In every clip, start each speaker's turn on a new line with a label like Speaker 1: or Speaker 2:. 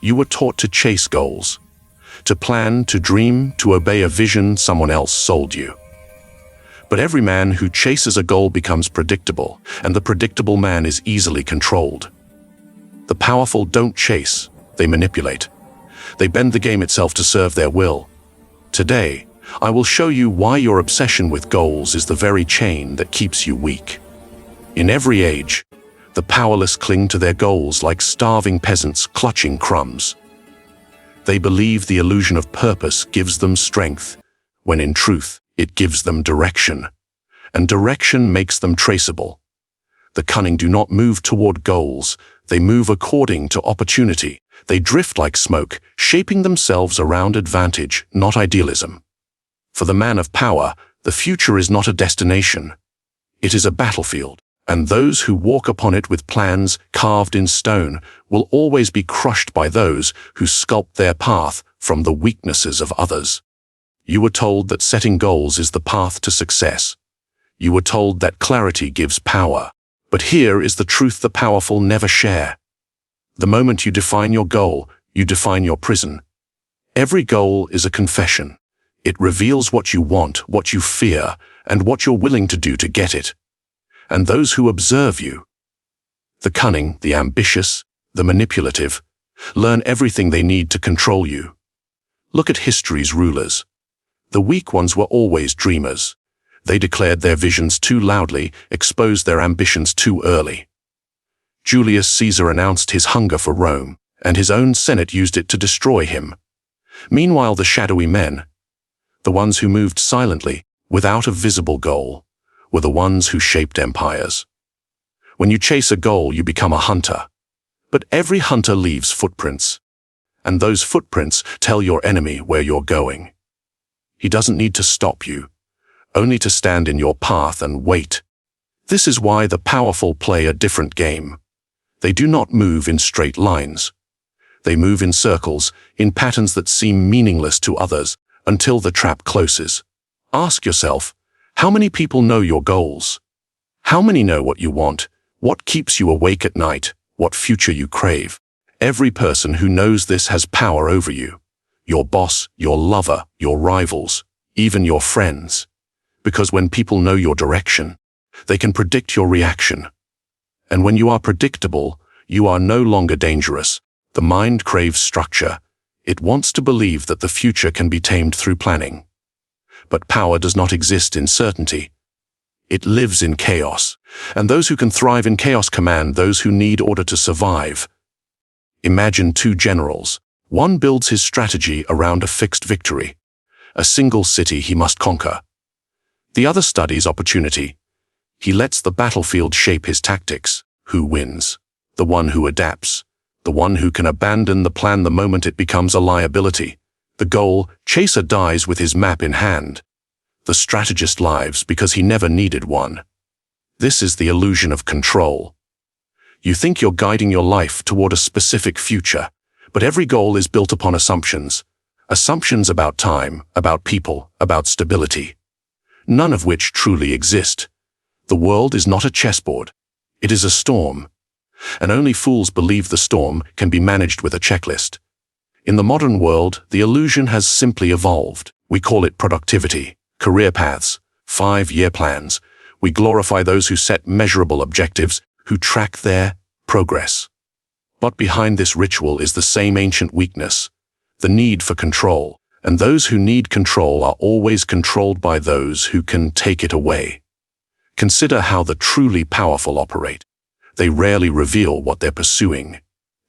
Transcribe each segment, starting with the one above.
Speaker 1: You were taught to chase goals, to plan, to dream, to obey a vision someone else sold you. But every man who chases a goal becomes predictable, and the predictable man is easily controlled. The powerful don't chase, they manipulate. They bend the game itself to serve their will. Today, I will show you why your obsession with goals is the very chain that keeps you weak. In every age, the powerless cling to their goals like starving peasants clutching crumbs. They believe the illusion of purpose gives them strength, when in truth, it gives them direction. And direction makes them traceable. The cunning do not move toward goals, they move according to opportunity. They drift like smoke, shaping themselves around advantage, not idealism. For the man of power, the future is not a destination. It is a battlefield, and those who walk upon it with plans carved in stone will always be crushed by those who sculpt their path from the weaknesses of others. You were told that setting goals is the path to success. You were told that clarity gives power. But here is the truth the powerful never share. The moment you define your goal, you define your prison. Every goal is a confession. It reveals what you want, what you fear, and what you're willing to do to get it. And those who observe you, the cunning, the ambitious, the manipulative, learn everything they need to control you. Look at history's rulers. The weak ones were always dreamers. They declared their visions too loudly, exposed their ambitions too early. Julius Caesar announced his hunger for Rome, and his own Senate used it to destroy him. Meanwhile, the shadowy men, the ones who moved silently, without a visible goal, were the ones who shaped empires. When you chase a goal, you become a hunter. But every hunter leaves footprints, and those footprints tell your enemy where you're going. He doesn't need to stop you, only to stand in your path and wait. This is why the powerful play a different game. They do not move in straight lines. They move in circles, in patterns that seem meaningless to others, until the trap closes. Ask yourself, how many people know your goals? How many know what you want, what keeps you awake at night, what future you crave? Every person who knows this has power over you. Your boss, your lover, your rivals, even your friends. Because when people know your direction, they can predict your reaction. And when you are predictable, you are no longer dangerous. The mind craves structure. It wants to believe that the future can be tamed through planning. But power does not exist in certainty. It lives in chaos, and those who can thrive in chaos command those who need order to survive. Imagine two generals. One builds his strategy around a fixed victory, a single city he must conquer. The other studies opportunity. He lets the battlefield shape his tactics. Who wins? The one who adapts. The one who can abandon the plan the moment it becomes a liability. The goal chaser dies with his map in hand. The strategist lives because he never needed one. This is the illusion of control. You think you're guiding your life toward a specific future, but every goal is built upon assumptions. Assumptions about time, about people, about stability. None of which truly exist. The world is not a chessboard. It is a storm. And only fools believe the storm can be managed with a checklist. In the modern world, the illusion has simply evolved. We call it productivity, career paths, 5-year plans. We glorify those who set measurable objectives, who track their progress. But behind this ritual is the same ancient weakness, the need for control. And those who need control are always controlled by those who can take it away. Consider how the truly powerful operate. They rarely reveal what they're pursuing.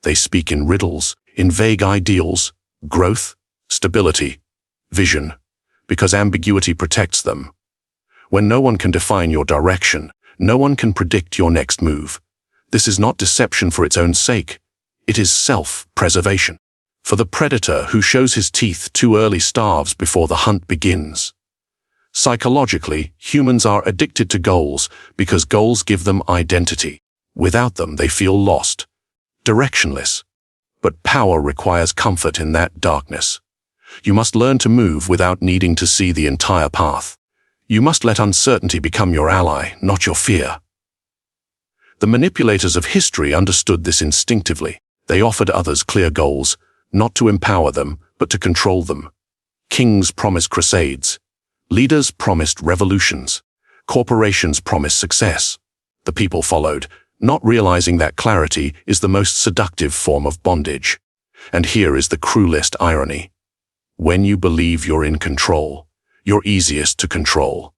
Speaker 1: They speak in riddles, in vague ideals, growth, stability, vision, because ambiguity protects them. When no one can define your direction, no one can predict your next move. This is not deception for its own sake. It is self-preservation. For the predator who shows his teeth too early starves before the hunt begins. Psychologically, humans are addicted to goals because goals give them identity. Without them, they feel lost, directionless. But power requires comfort in that darkness. You must learn to move without needing to see the entire path. You must let uncertainty become your ally, not your fear. The manipulators of history understood this instinctively. They offered others clear goals, not to empower them, but to control them. Kings promised crusades. Leaders promised revolutions. Corporations promised success. The people followed, not realizing that clarity is the most seductive form of bondage. And here is the cruelest irony. When you believe you're in control, you're easiest to control.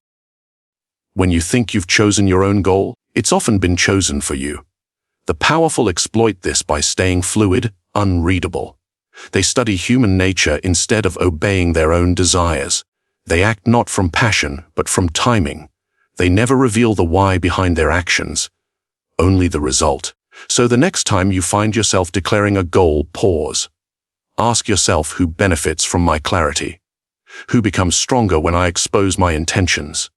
Speaker 1: When you think you've chosen your own goal, it's often been chosen for you. The powerful exploit this by staying fluid, unreadable. They study human nature instead of obeying their own desires. They act not from passion, but from timing. They never reveal the why behind their actions, only the result. So the next time you find yourself declaring a goal, pause. Ask yourself who benefits from my clarity. Who becomes stronger when I expose my intentions?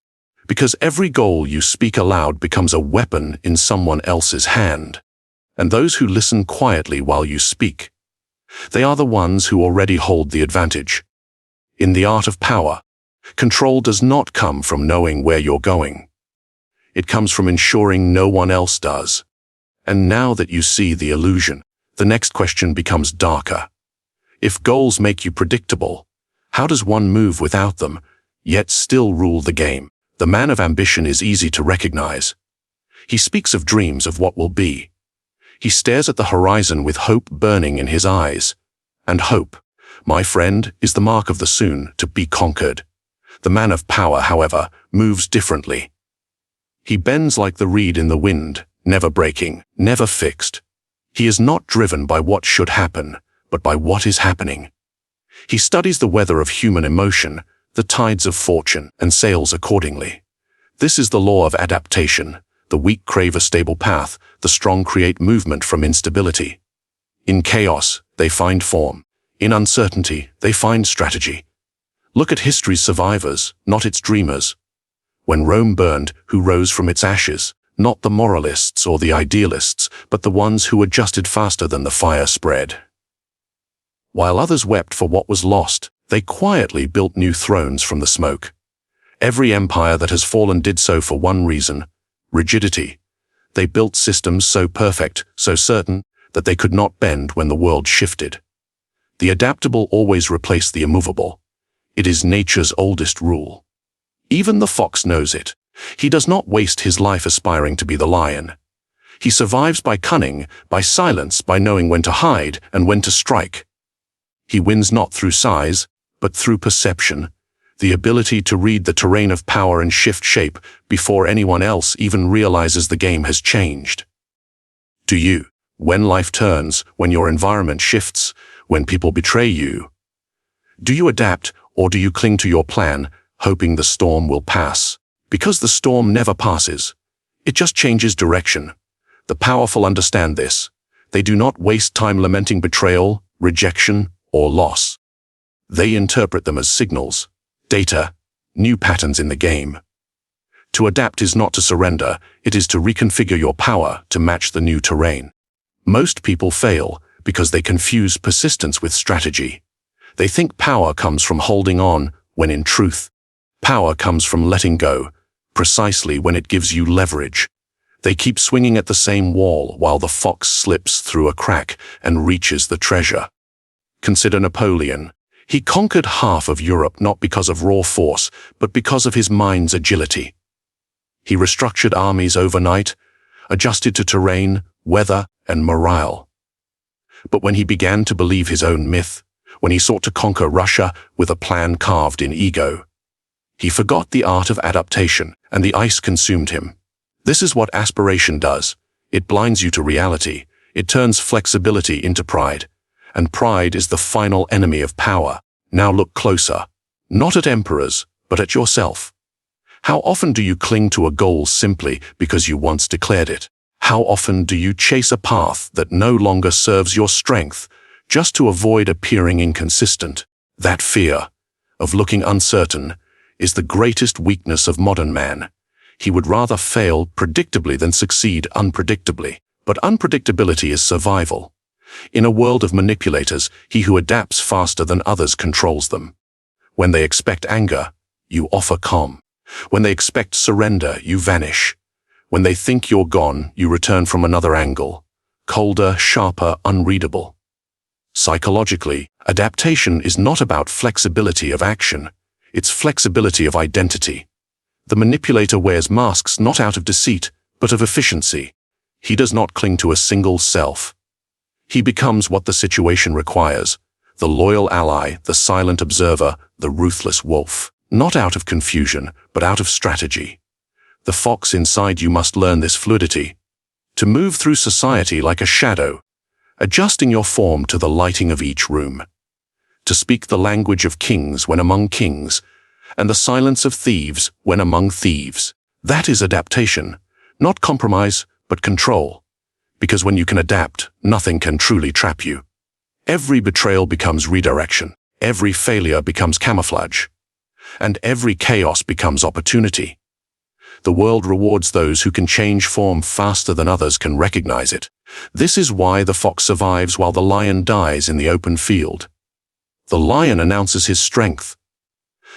Speaker 1: Because every goal you speak aloud becomes a weapon in someone else's hand. And those who listen quietly while you speak, they are the ones who already hold the advantage. In the art of power, control does not come from knowing where you're going. It comes from ensuring no one else does. And now that you see the illusion, the next question becomes darker. If goals make you predictable, how does one move without them, yet still rule the game? The man of ambition is easy to recognize. He speaks of dreams of what will be. He stares at the horizon with hope burning in his eyes. And hope, my friend, is the mark of the soon to be conquered. The man of power, however, moves differently. He bends like the reed in the wind, never breaking, never fixed. He is not driven by what should happen, but by what is happening. He studies the weather of human emotion, the tides of fortune, and sails accordingly. This is the law of adaptation. The weak crave a stable path, the strong create movement from instability. In chaos, they find form. In uncertainty, they find strategy. Look at history's survivors, not its dreamers. When Rome burned, who rose from its ashes? Not the moralists or the idealists, but the ones who adjusted faster than the fire spread. While others wept for what was lost, they quietly built new thrones from the smoke. Every empire that has fallen did so for one reason: rigidity. They built systems so perfect, so certain, that they could not bend when the world shifted. The adaptable always replace the immovable. It is nature's oldest rule. Even the fox knows it. He does not waste his life aspiring to be the lion. He survives by cunning, by silence, by knowing when to hide and when to strike. He wins not through size, but through perception, the ability to read the terrain of power and shift shape before anyone else even realizes the game has changed. Do you, when life turns, when your environment shifts, when people betray you? Do you adapt, or do you cling to your plan, hoping the storm will pass? Because the storm never passes. It just changes direction. The powerful understand this. They do not waste time lamenting betrayal, rejection, or loss. They interpret them as signals, data, new patterns in the game. To adapt is not to surrender, it is to reconfigure your power to match the new terrain. Most people fail because they confuse persistence with strategy. They think power comes from holding on, when in truth, power comes from letting go, precisely when it gives you leverage. They keep swinging at the same wall while the fox slips through a crack and reaches the treasure. Consider Napoleon. He conquered half of Europe not because of raw force, but because of his mind's agility. He restructured armies overnight, adjusted to terrain, weather, and morale. But when he began to believe his own myth, when he sought to conquer Russia with a plan carved in ego, he forgot the art of adaptation, and the ice consumed him. This is what aspiration does. It blinds you to reality. It turns flexibility into pride. And pride is the final enemy of power. Now look closer, not at emperors, but at yourself. How often do you cling to a goal simply because you once declared it? How often do you chase a path that no longer serves your strength, just to avoid appearing inconsistent? That fear of looking uncertain is the greatest weakness of modern man. He would rather fail predictably than succeed unpredictably. But unpredictability is survival. In a world of manipulators, he who adapts faster than others controls them. When they expect anger, you offer calm. When they expect surrender, you vanish. When they think you're gone, you return from another angle, colder, sharper, unreadable. Psychologically, adaptation is not about flexibility of action. It's flexibility of identity. The manipulator wears masks not out of deceit, but of efficiency. He does not cling to a single self. He becomes what the situation requires, the loyal ally, the silent observer, the ruthless wolf. Not out of confusion, but out of strategy. The fox inside you must learn this fluidity, to move through society like a shadow, adjusting your form to the lighting of each room, to speak the language of kings when among kings, and the silence of thieves when among thieves. That is adaptation, not compromise, but control. Because when you can adapt, nothing can truly trap you. Every betrayal becomes redirection, every failure becomes camouflage, and every chaos becomes opportunity. The world rewards those who can change form faster than others can recognize it. This is why the fox survives while the lion dies in the open field. The lion announces his strength.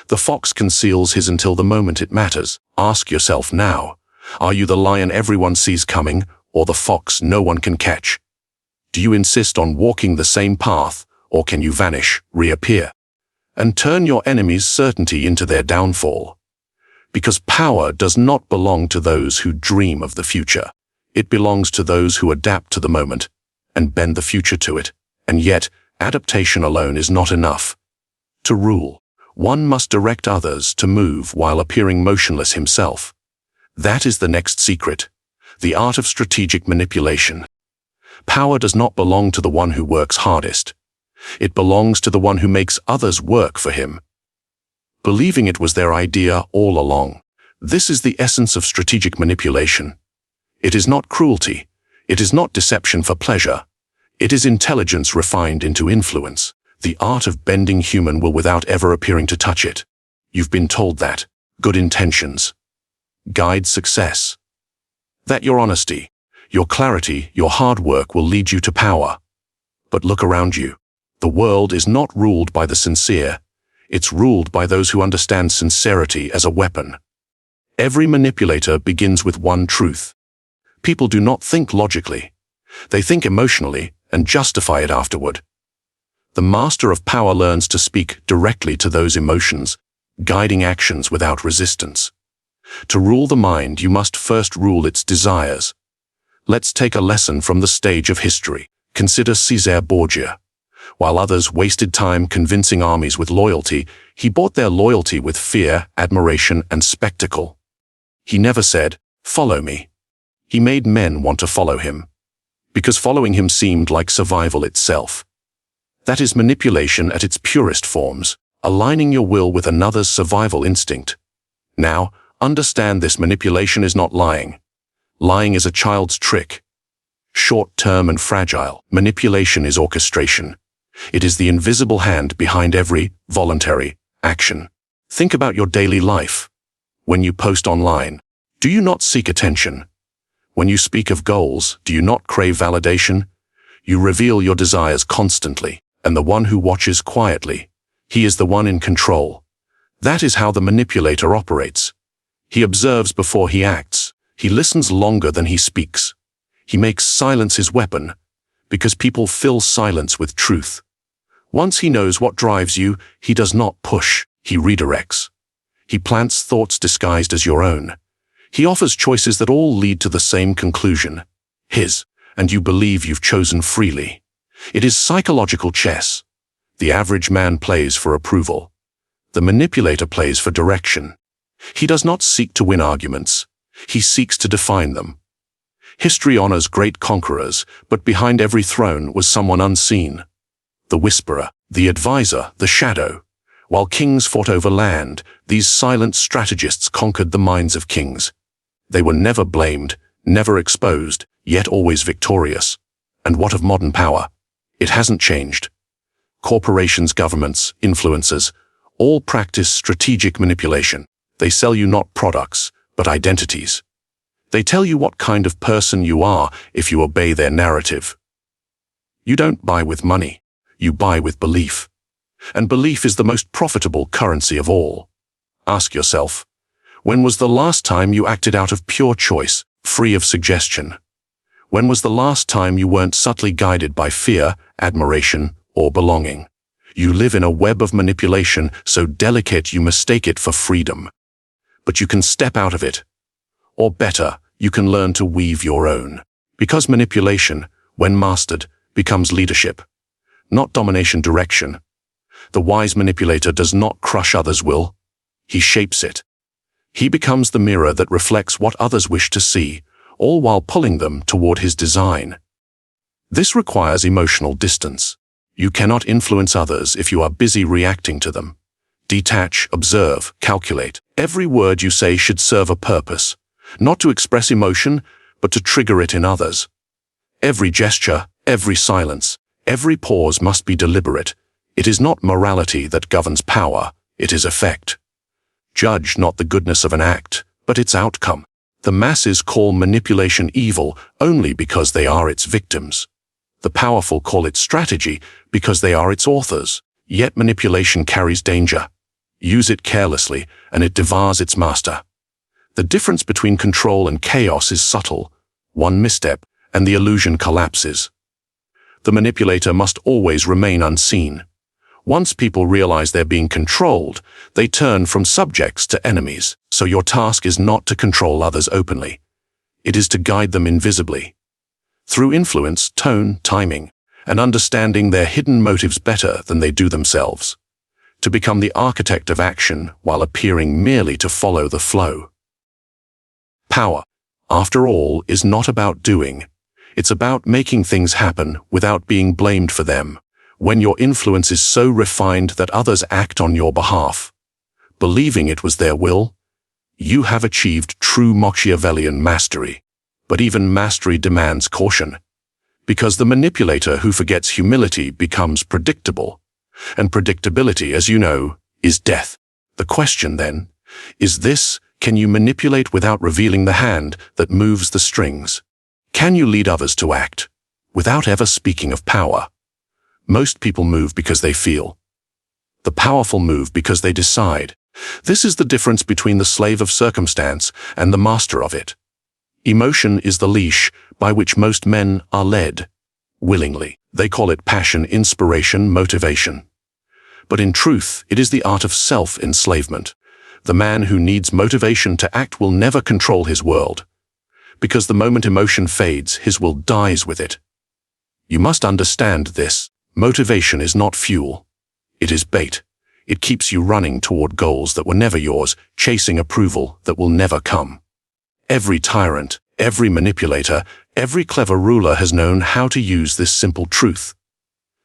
Speaker 1: The fox conceals his until the moment it matters. Ask yourself now, are you the lion everyone sees coming, or the fox no one can catch? Do you insist on walking the same path, or can you vanish, reappear, and turn your enemy's certainty into their downfall? Because power does not belong to those who dream of the future. It belongs to those who adapt to the moment and bend the future to it. And yet, adaptation alone is not enough. To rule, one must direct others to move while appearing motionless himself. That is the next secret, the art of strategic manipulation. Power does not belong to the one who works hardest. It belongs to the one who makes others work for him, believing it was their idea all along. This is the essence of strategic manipulation. It is not cruelty. It is not deception for pleasure. It is intelligence refined into influence, the art of bending human will without ever appearing to touch it. You've been told that good intentions guide success, that your honesty, your clarity, your hard work will lead you to power. But look around you. The world is not ruled by the sincere. It's ruled by those who understand sincerity as a weapon. Every manipulator begins with one truth. People do not think logically. They think emotionally and justify it afterward. The master of power learns to speak directly to those emotions, guiding actions without resistance. To rule the mind, you must first rule its desires. Let's take a lesson from the stage of history. Consider Caesar Borgia. While others wasted time convincing armies with loyalty, he bought their loyalty with fear, admiration, and spectacle. He never said, "Follow me." He made men want to follow him, because following him seemed like survival itself. That is manipulation at its purest forms, aligning your will with another's survival instinct. Now, understand this: manipulation is not lying. Lying is a child's trick. Short-term and fragile. Manipulation is orchestration. It is the invisible hand behind every voluntary action. Think about your daily life. When you post online, do you not seek attention? When you speak of goals, do you not crave validation? You reveal your desires constantly, and the one who watches quietly, he is the one in control. That is how the manipulator operates. He observes before he acts. He listens longer than he speaks. He makes silence his weapon, because people fill silence with truth. Once he knows what drives you, he does not push, he redirects. He plants thoughts disguised as your own. He offers choices that all lead to the same conclusion, his, and you believe you've chosen freely. It is psychological chess. The average man plays for approval. The manipulator plays for direction. He does not seek to win arguments. He seeks to define them. History honors great conquerors, but behind every throne was someone unseen. The whisperer, the advisor, the shadow. While kings fought over land, these silent strategists conquered the minds of kings. They were never blamed, never exposed, yet always victorious. And what of modern power? It hasn't changed. Corporations, governments, influencers, all practice strategic manipulation. They sell you not products, but identities. They tell you what kind of person you are if you obey their narrative. You don't buy with money, you buy with belief. And belief is the most profitable currency of all. Ask yourself, when was the last time you acted out of pure choice, free of suggestion? When was the last time you weren't subtly guided by fear, admiration, or belonging. You live in a web of manipulation so delicate you mistake it for freedom. But you can step out of it. Or better, you can learn to weave your own. Because manipulation, when mastered, becomes leadership, not domination direction. The wise manipulator does not crush others' will. He shapes it. He becomes the mirror that reflects what others wish to see, all while pulling them toward his design. This requires emotional distance. You cannot influence others if you are busy reacting to them. Detach, observe, calculate. Every word you say should serve a purpose, not to express emotion, but to trigger it in others. Every gesture, every silence, every pause must be deliberate. It is not morality that governs power, it is effect. Judge not the goodness of an act, but its outcome. The masses call manipulation evil only because they are its victims. The powerful call it strategy because they are its authors. Yet manipulation carries danger. Use it carelessly, and it devours its master. The difference between control and chaos is subtle. One misstep, and the illusion collapses. The manipulator must always remain unseen. Once people realize they're being controlled, they turn from subjects to enemies. So your task is not to control others openly. It is to guide them invisibly. Through influence, tone, timing, and understanding their hidden motives better than they do themselves. To become the architect of action while appearing merely to follow the flow. Power, after all, is not about doing. It's about making things happen without being blamed for them. When your influence is so refined that others act on your behalf, believing it was their will, you have achieved true Machiavellian mastery. But even mastery demands caution. Because the manipulator who forgets humility becomes predictable. And predictability, as you know, is death. The question then is this: can you manipulate without revealing the hand that moves the strings? Can you lead others to act without ever speaking of power? Most people move because they feel. The powerful move because they decide. This is the difference between the slave of circumstance and the master of it. Emotion is the leash by which most men are led, willingly. They call it passion, inspiration, motivation. But in truth, it is the art of self-enslavement. The man who needs motivation to act will never control his world, because the moment emotion fades, his will dies with it. You must understand this. Motivation is not fuel. It is bait. It keeps you running toward goals that were never yours, chasing approval that will never come. Every tyrant, every manipulator, every clever ruler has known how to use this simple truth.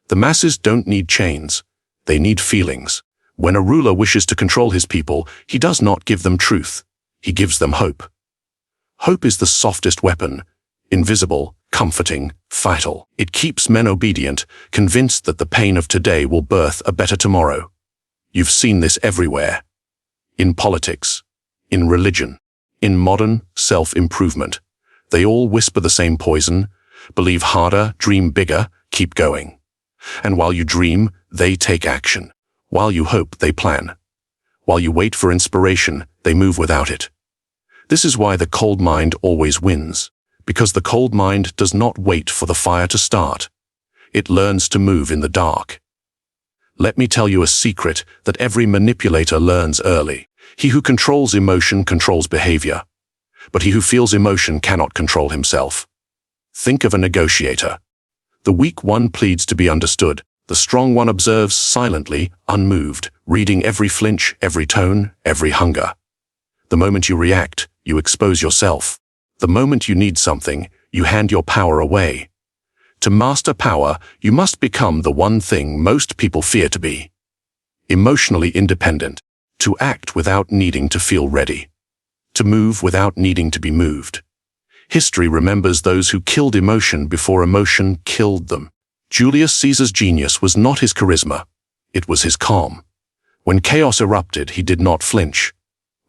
Speaker 1: The masses don't need chains. They need feelings. When a ruler wishes to control his people, he does not give them truth. He gives them hope. Hope is the softest weapon, invisible, comforting, vital. It keeps men obedient, convinced that the pain of today will birth a better tomorrow. You've seen this everywhere. In politics, in religion, in modern self-improvement. They all whisper the same poison: believe harder, dream bigger, keep going. And while you dream, they take action. While you hope, they plan. While you wait for inspiration, they move without it. This is why the cold mind always wins. Because the cold mind does not wait for the fire to start. It learns to move in the dark. Let me tell you a secret that every manipulator learns early. He who controls emotion controls behavior. But he who feels emotion cannot control himself. Think of a negotiator. The weak one pleads to be understood. The strong one observes silently, unmoved, reading every flinch, every tone, every hunger. The moment you react, you expose yourself. The moment you need something, you hand your power away. To master power, you must become the one thing most people fear to be: emotionally independent. To act without needing to feel ready. To move without needing to be moved. History remembers those who killed emotion before emotion killed them. Julius Caesar's genius was not his charisma. It was his calm. When chaos erupted, he did not flinch.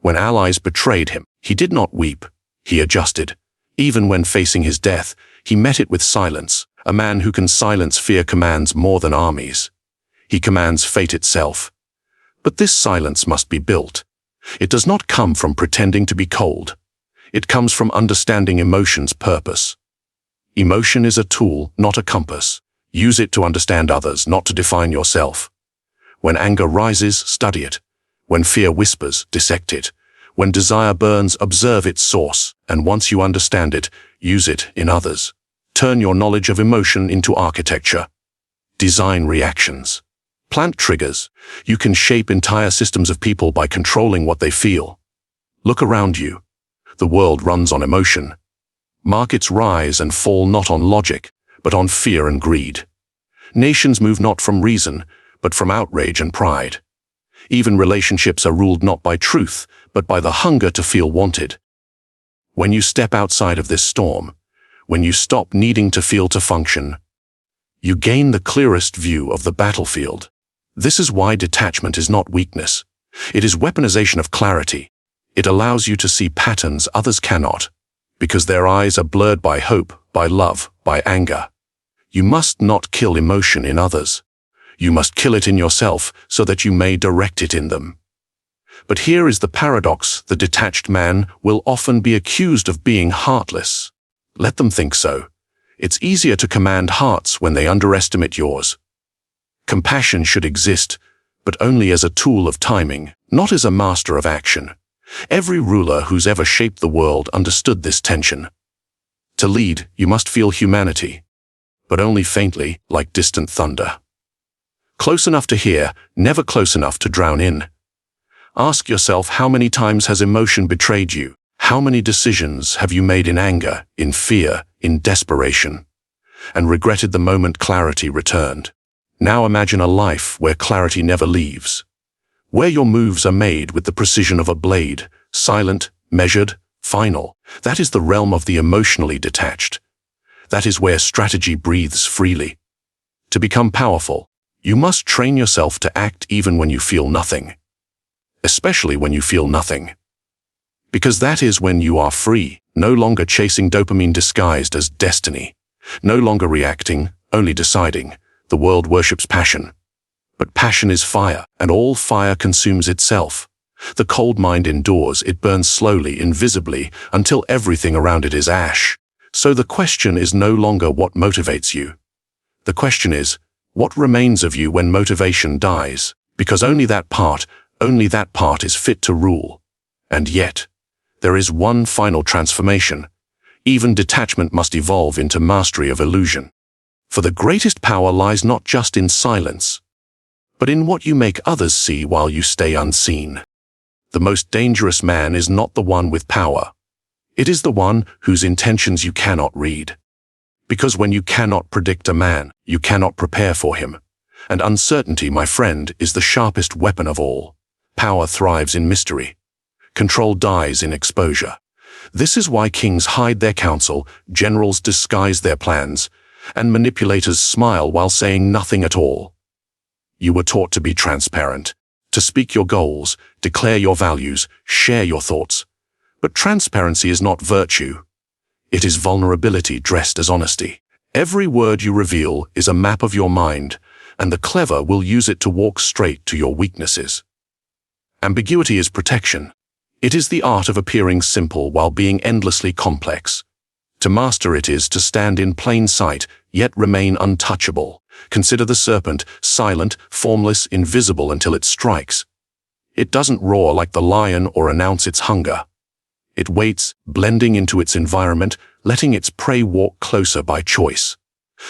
Speaker 1: When allies betrayed him, he did not weep. He adjusted. Even when facing his death, he met it with silence. A man who can silence fear commands more than armies. He commands fate itself. But this silence must be built. It does not come from pretending to be cold. It comes from understanding emotion's purpose. Emotion is a tool, not a compass. Use it to understand others, not to define yourself. When anger rises, study it. When fear whispers, dissect it. When desire burns, observe its source, and once you understand it, use it in others. Turn your knowledge of emotion into architecture. Design reactions. Plant triggers. You can shape entire systems of people by controlling what they feel. Look around you. The world runs on emotion. Markets rise and fall not on logic, but on fear and greed. Nations move not from reason, but from outrage and pride. Even relationships are ruled not by truth, but by the hunger to feel wanted. When you step outside of this storm, when you stop needing to feel to function, you gain the clearest view of the battlefield. This is why detachment is not weakness. It is weaponization of clarity. It allows you to see patterns others cannot, because their eyes are blurred by hope, by love, by anger. You must not kill emotion in others. You must kill it in yourself so that you may direct it in them. But here is the paradox: the detached man will often be accused of being heartless. Let them think so. It's easier to command hearts when they underestimate yours. Compassion should exist, but only as a tool of timing, not as a master of action. Every ruler who's ever shaped the world understood this tension. To lead, you must feel humanity, but only faintly, like distant thunder. Close enough to hear, never close enough to drown in. Ask yourself, how many times has emotion betrayed you? How many decisions have you made in anger, in fear, in desperation, and regretted the moment clarity returned? Now imagine a life where clarity never leaves, where your moves are made with the precision of a blade, silent, measured, final. That is the realm of the emotionally detached. That is where strategy breathes freely. To become powerful, you must train yourself to act even when you feel nothing, especially when you feel nothing. Because that is when you are free, no longer chasing dopamine disguised as destiny, no longer reacting, only deciding. The world worships passion. But passion is fire, and all fire consumes itself. The cold mind endures, it burns slowly, invisibly, until everything around it is ash. So the question is no longer what motivates you. The question is, what remains of you when motivation dies? Because only that part is fit to rule. And yet, there is one final transformation. Even detachment must evolve into mastery of illusion. For the greatest power lies not just in silence, but in what you make others see while you stay unseen. The most dangerous man is not the one with power. It is the one whose intentions you cannot read. Because when you cannot predict a man, you cannot prepare for him. And uncertainty, my friend, is the sharpest weapon of all. Power thrives in mystery. Control dies in exposure. This is why kings hide their counsel, generals disguise their plans, and manipulators smile while saying nothing at all. You were taught to be transparent, to speak your goals, declare your values, share your thoughts. But transparency is not virtue. It is vulnerability dressed as honesty. Every word you reveal is a map of your mind, and the clever will use it to walk straight to your weaknesses. Ambiguity is protection. It is the art of appearing simple while being endlessly complex. To master it is to stand in plain sight, yet remain untouchable. Consider the serpent, silent, formless, invisible until it strikes. It doesn't roar like the lion or announce its hunger. It waits, blending into its environment, letting its prey walk closer by choice.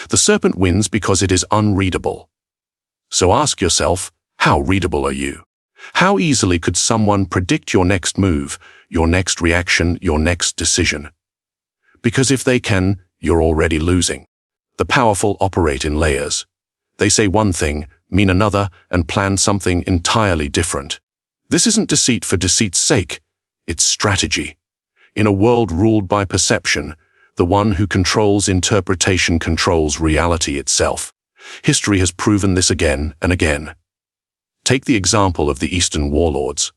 Speaker 1: The serpent wins because it is unreadable. So ask yourself, how readable are you? How easily could someone predict your next move, your next reaction, your next decision? Because if they can, you're already losing. The powerful operate in layers. They say one thing, mean another, and plan something entirely different. This isn't deceit for deceit's sake. It's strategy. In a world ruled by perception, the one who controls interpretation controls reality itself. History has proven this again and again. Take the example of the Eastern warlords.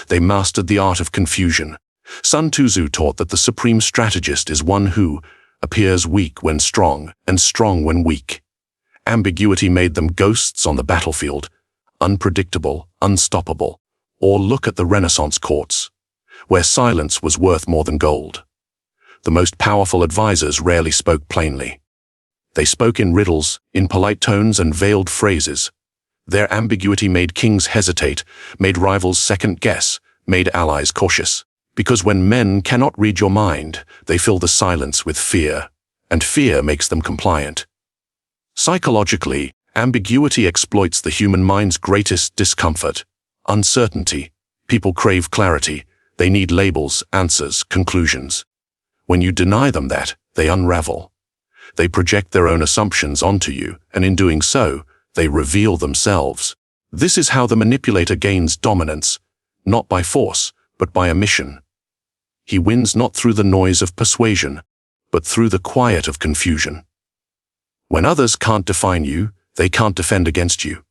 Speaker 1: They mastered the art of confusion. Sun Tzu taught that the supreme strategist is one who appears weak when strong and strong when weak. Ambiguity made them ghosts on the battlefield, unpredictable, unstoppable. Or look at the Renaissance courts, where silence was worth more than gold. The most powerful advisors rarely spoke plainly. They spoke in riddles, in polite tones and veiled phrases. Their ambiguity made kings hesitate, made rivals second-guess, made allies cautious. Because when men cannot read your mind, they fill the silence with fear, and fear makes them compliant. Psychologically, ambiguity exploits the human mind's greatest discomfort: uncertainty. People crave clarity. They need labels, answers, conclusions. When you deny them that, they unravel. They project their own assumptions onto you, and in doing so, they reveal themselves. This is how the manipulator gains dominance, not by force, but by omission. He wins not through the noise of persuasion, but through the quiet of confusion. When others can't define you, they can't defend against you.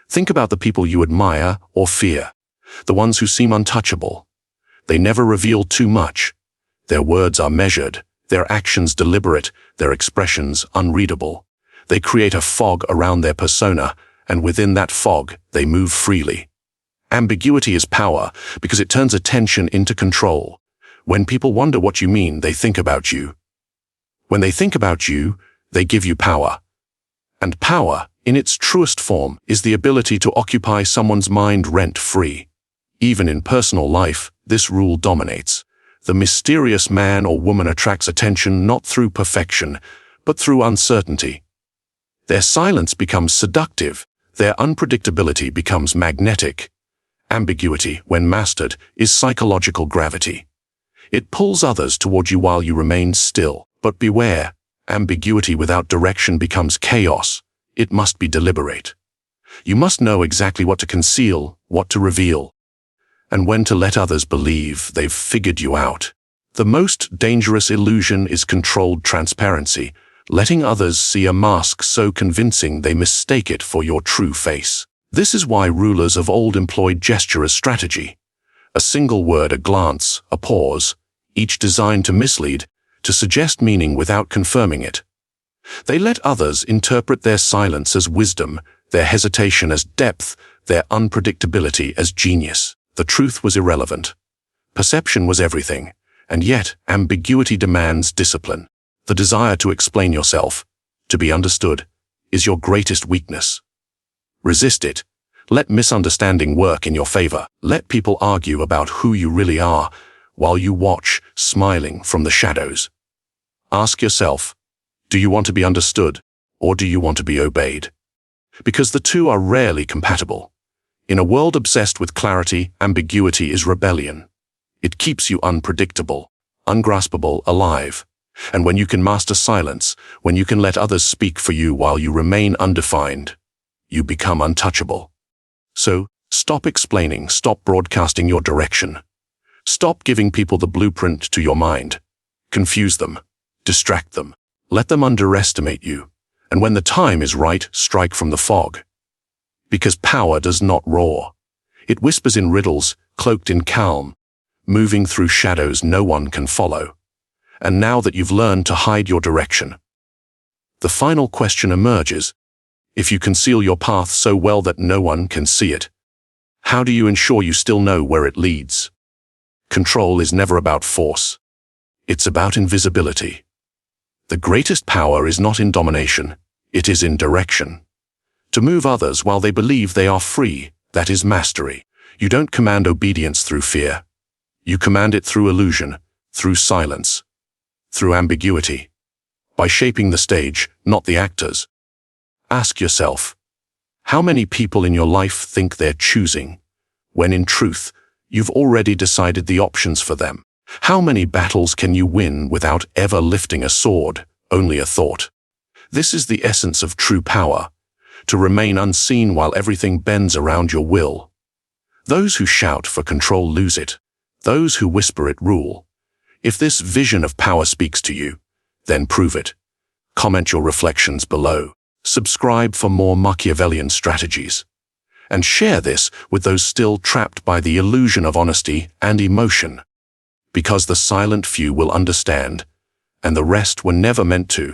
Speaker 1: Think about the people you admire or fear, the ones who seem untouchable. They never reveal too much. Their words are measured, their actions deliberate, their expressions unreadable. They create a fog around their persona, and within that fog, they move freely. Ambiguity is power because it turns attention into control. When people wonder what you mean, they think about you. When they think about you, they give you power. And power, in its truest form, is the ability to occupy someone's mind rent-free. Even in personal life, this rule dominates. The mysterious man or woman attracts attention not through perfection, but through uncertainty. Their silence becomes seductive. Their unpredictability becomes magnetic. Ambiguity, when mastered, is psychological gravity. It pulls others toward you while you remain still. But beware, ambiguity without direction becomes chaos. It must be deliberate. You must know exactly what to conceal, what to reveal, and when to let others believe they've figured you out. The most dangerous illusion is controlled transparency, letting others see a mask so convincing they mistake it for your true face. This is why rulers of old employed gesture as strategy. A single word, a glance, a pause, each designed to mislead, to suggest meaning without confirming it. They let others interpret their silence as wisdom, their hesitation as depth, their unpredictability as genius. The truth was irrelevant. Perception was everything, and yet ambiguity demands discipline. The desire to explain yourself, to be understood, is your greatest weakness. Resist it. Let misunderstanding work in your favor. Let people argue about who you really are, while you watch, smiling from the shadows. Ask yourself, do you want to be understood, or do you want to be obeyed? Because the two are rarely compatible. In a world obsessed with clarity, ambiguity is rebellion. It keeps you unpredictable, ungraspable, alive. And when you can master silence, when you can let others speak for you while you remain undefined, you become untouchable. So, stop explaining, stop broadcasting your direction. Stop giving people the blueprint to your mind. Confuse them, distract them, let them underestimate you. And when the time is right, strike from the fog. Because power does not roar. It whispers in riddles, cloaked in calm, moving through shadows no one can follow. And now that you've learned to hide your direction, the final question emerges. If you conceal your path so well that no one can see it, how do you ensure you still know where it leads? Control is never about force. It's about invisibility. The greatest power is not in domination, it is in direction. To move others while they believe they are free, that is mastery. You don't command obedience through fear. You command it through illusion, through silence, through ambiguity. By shaping the stage, not the actors. Ask yourself, how many people in your life think they're choosing, when in truth, you've already decided the options for them? How many battles can you win without ever lifting a sword, only a thought? This is the essence of true power, to remain unseen while everything bends around your will. Those who shout for control lose it. Those who whisper it rule. If this vision of power speaks to you, then prove it. Comment your reflections below. Subscribe for more Machiavellian strategies. And share this with those still trapped by the illusion of honesty and emotion. Because the silent few will understand, and the rest were never meant to.